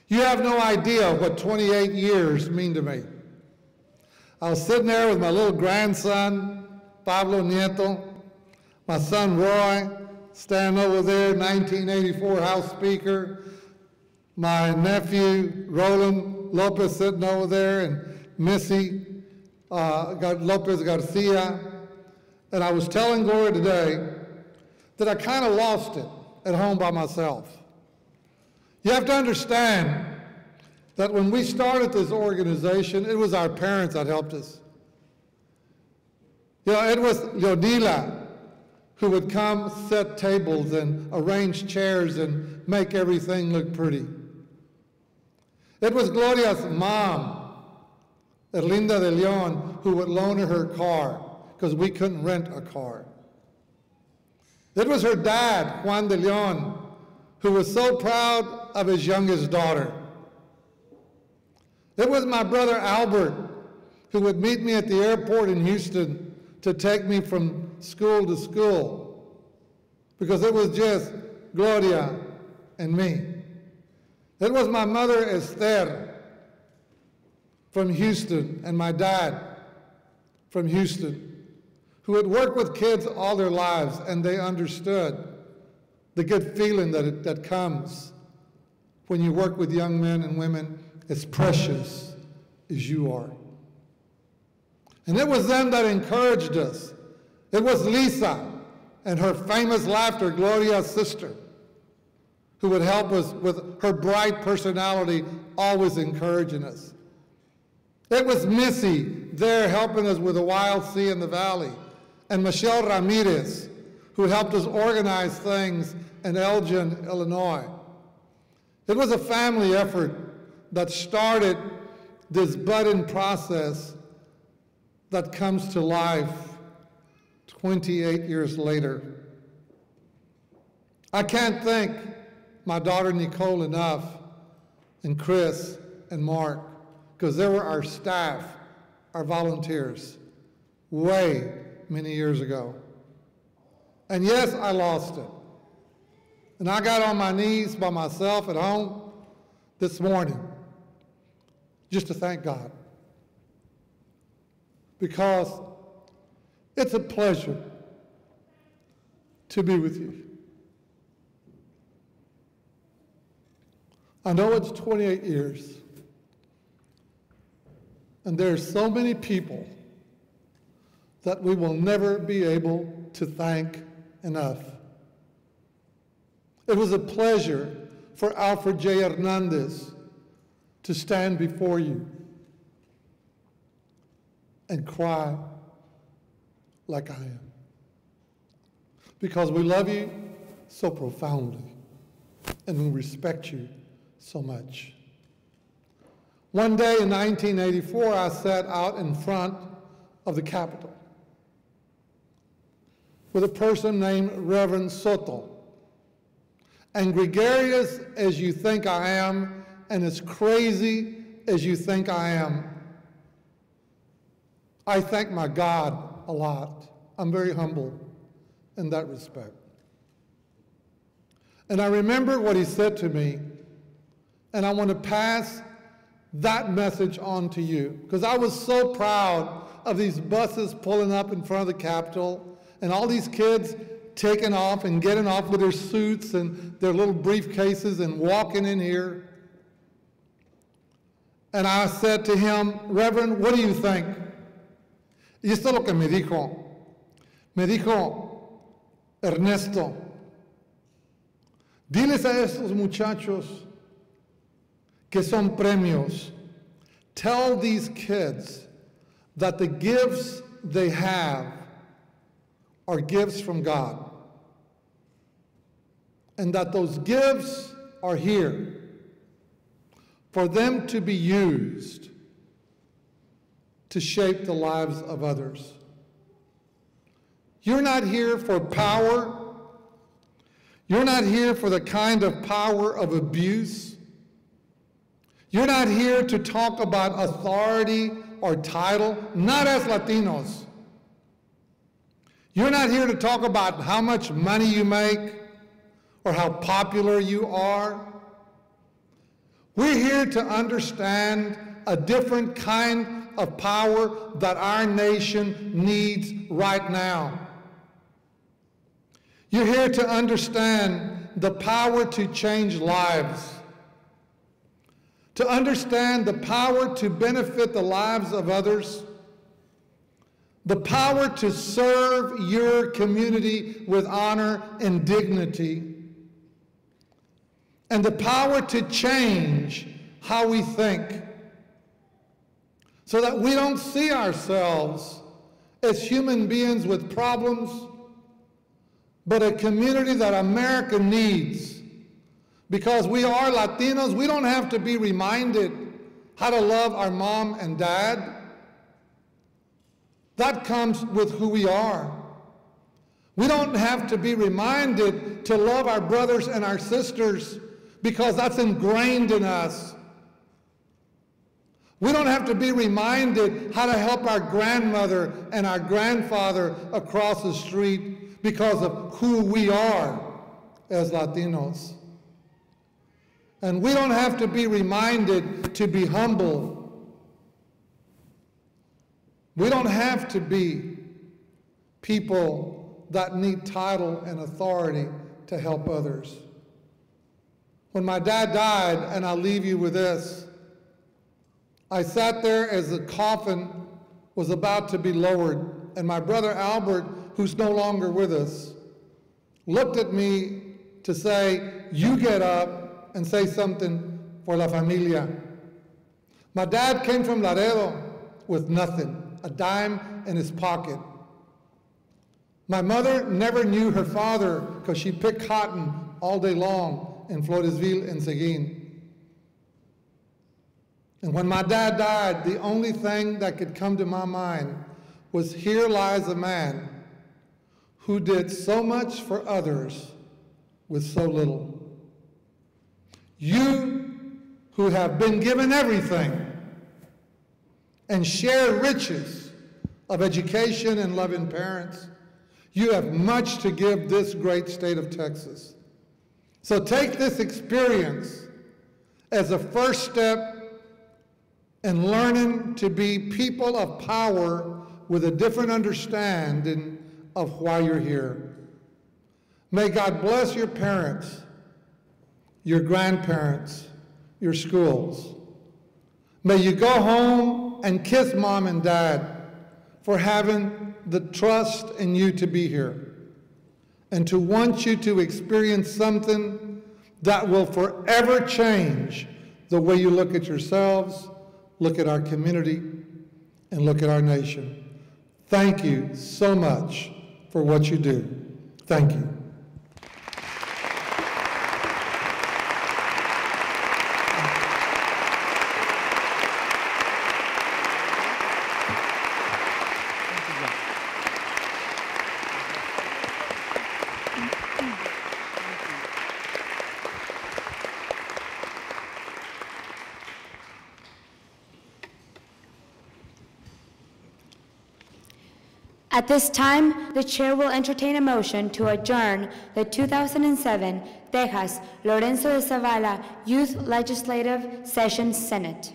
You have no idea what 28 years mean to me. I was sitting there with my little grandson, Pablo Nieto, my son Roy, standing over there, 1984 House Speaker, my nephew Roland Lopez sitting over there, and Missy Lopez Garcia. And I was telling Gloria today that I kind of lost it at home by myself. You have to understand that when we started this organization, it was our parents that helped us. You know, it was Yodila who would come set tables and arrange chairs and make everything look pretty. It was Gloria's mom, Erlinda de Leon, who would loan her car because we couldn't rent a car. It was her dad, Juan de Leon, who was so proud of his youngest daughter. It was my brother Albert, who would meet me at the airport in Houston to take me from school to school, because it was just Gloria and me. It was my mother Esther from Houston and my dad from Houston, who had worked with kids all their lives, and they understood the good feeling that comes when you work with young men and women as precious as you are. And it was them that encouraged us. It was Lisa and her famous laughter, Gloria's sister, who would help us with her bright personality, always encouraging us. It was Missy there helping us with the wild sea in the valley, and Michelle Ramirez, who helped us organize things in Elgin, Illinois. It was a family effort that started this budding process that comes to life 28 years later. I can't thank my daughter Nicole enough, and Chris and Mark, because they were our staff, our volunteers, way many years ago. And yes, I lost it. And I got on my knees by myself at home this morning just to thank God, because it's a pleasure to be with you. I know it's 28 years, and there are so many people that we will never be able to thank enough. It was a pleasure for Alfred J. Hernandez to stand before you and cry like I am, because we love you so profoundly and we respect you so much. One day in 1984, I sat out in front of the Capitol with a person named Reverend Soto. And gregarious as you think I am, and as crazy as you think I am, I thank my God a lot. I'm very humble in that respect. And I remember what he said to me, and I want to pass that message on to you, because I was so proud of these buses pulling up in front of the Capitol, and all these kids taking off and getting off with their suits and their little briefcases and walking in here. And I said to him, Reverend, what do you think? Y esto es lo que me dijo. Me dijo, Ernesto, diles a estos muchachos que son premios. Tell these kids that the gifts they have are gifts from God, and that those gifts are here for them to be used to shape the lives of others. You're not here for power. You're not here for the kind of power of abuse. You're not here to talk about authority or title, not as Latinos. You're not here to talk about how much money you make or how popular you are. We're here to understand a different kind of power that our nation needs right now. You're here to understand the power to change lives, to understand the power to benefit the lives of others, the power to serve your community with honor and dignity, and the power to change how we think so that we don't see ourselves as human beings with problems, but a community that America needs. Because we are Latinos, we don't have to be reminded how to love our mom and dad. That comes with who we are. We don't have to be reminded to love our brothers and our sisters because that's ingrained in us. We don't have to be reminded how to help our grandmother and our grandfather across the street because of who we are as Latinos. And we don't have to be reminded to be humble. We don't have to be people that need title and authority to help others. When my dad died, and I'll leave you with this, I sat there as the coffin was about to be lowered, and my brother Albert, who's no longer with us, looked at me to say, "You get up and say something for la familia." My dad came from Laredo with nothing, a dime in his pocket. My mother never knew her father because she picked cotton all day long in Floresville and Seguin. And when my dad died, the only thing that could come to my mind was, here lies a man who did so much for others with so little. You who have been given everything and share riches of education and loving parents, you have much to give this great state of Texas. So take this experience as a first step in learning to be people of power with a different understanding of why you're here. May God bless your parents, your grandparents, your schools. May you go home and kiss mom and dad for having the trust in you to be here and to want you to experience something that will forever change the way you look at yourselves, look at our community, and look at our nation. Thank you so much for what you do. Thank you. At this time, the chair will entertain a motion to adjourn the 2007 Texas Lorenzo de Zavala Youth Legislative Session Senate.